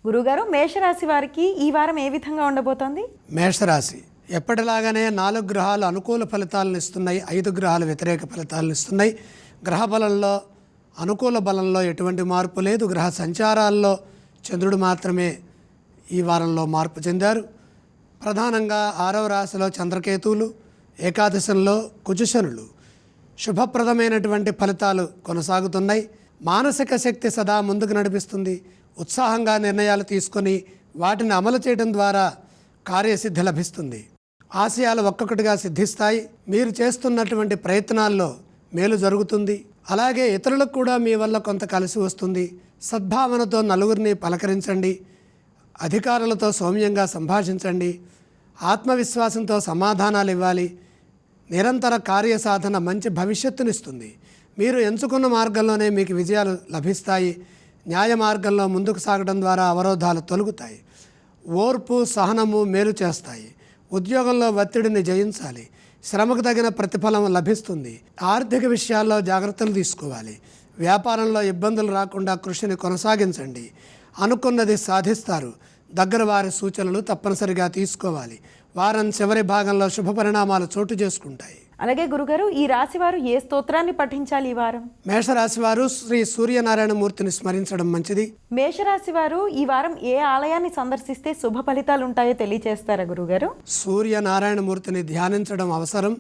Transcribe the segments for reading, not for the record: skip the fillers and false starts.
గురుగారు, మేషరాశి వారికి ఈ వారం ఏ విధంగా ఉండబోతోంది? మేషరాశి ఎప్పటిలాగానే 4 గ్రహాలు అనుకూల ఫలితాలను ఇస్తున్నాయి, 5 గ్రహాలు వ్యతిరేక ఫలితాలను ఇస్తున్నాయి. గ్రహ బలంలో అనుకూల బలంలో ఎటువంటి మార్పు లేదు. గ్రహ సంచారాల్లో చంద్రుడు మాత్రమే ఈ వారంలో మార్పు చెందారు. ప్రధానంగా 6వ రాశిలో చంద్రకేతువులు, ఏకాదశంలో కుజశనులు. శుభప్రదమైనటువంటి ఫలితాలు కొనసాగుతున్నాయి. మానసిక శక్తి సదా ముందుకు నడిపిస్తుంది. ఉత్సాహంగా నిర్ణయాలు తీసుకొని వాటిని అమలు చేయడం ద్వారా కార్యసిద్ధి లభిస్తుంది. ఆశయాలు ఒక్కొక్కటిగా సిద్ధిస్తాయి. మీరు చేస్తున్నటువంటి ప్రయత్నాల్లో మేలు జరుగుతుంది. అలాగే ఇతరులకు కూడా మీ వల్ల కొంత కలిసి వస్తుంది. సద్భావనతో నలుగురిని పలకరించండి. అధికారులతో సౌమ్యంగా సంభాషించండి. ఆత్మవిశ్వాసంతో సమాధానాలు ఇవ్వాలి. నిరంతర కార్యసాధన మంచి భవిష్యత్తునిస్తుంది. మీరు ఎంచుకున్న మార్గంలోనే మీకు విజయాలు లభిస్తాయి. న్యాయ మార్గంలో ముందుకు సాగడం ద్వారా అవరోధాలు తొలగుతాయి. ఓర్పు, సహనము మేలు చేస్తాయి. ఉద్యోగంలో ఒత్తిడిని జయించాలి. శ్రమకు తగిన ప్రతిఫలం లభిస్తుంది. ఆర్థిక విషయాల్లో జాగ్రత్తలు తీసుకోవాలి. వ్యాపారంలో ఇబ్బందులు రాకుండా కృషిని కొనసాగించండి. అనుకున్నది సాధిస్తారు. దగ్గర వారి సూచనలు తప్పనిసరిగా తీసుకోవాలి. వారం చివరి భాగంలో శుభ పరిణామాలు చోటు చేసుకుంటాయి. అలాగే గురుగారు, ఈ రాశి వారు ఏ స్తోత్రాన్ని పఠించాలి ఈ వారం? మేషరాశి వారు శ్రీ సూర్యనారాయణమూర్తిని స్మరించడం మంచిది. మేషరాశి వారు ఈ వారం ఏ ఆలయాన్ని సందర్శిస్తే శుభ ఫలితాలు ఉంటాయో తెలియచేస్తారా గురుగారు? సూర్యనారాయణమూర్తిని ధ్యానించడం అవసరం.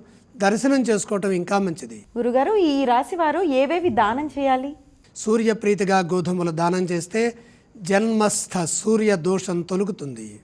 దర్శనం చేసుకోవటం ఇంకా మంచిది. గురుగారు, ఈ రాశి వారు ఏవేవి దానం చేయాలి? సూర్యప్రీతిగా గోధుమలు దానం చేస్తే జన్మస్థ సూర్య దోషం తొలుగుతుంది.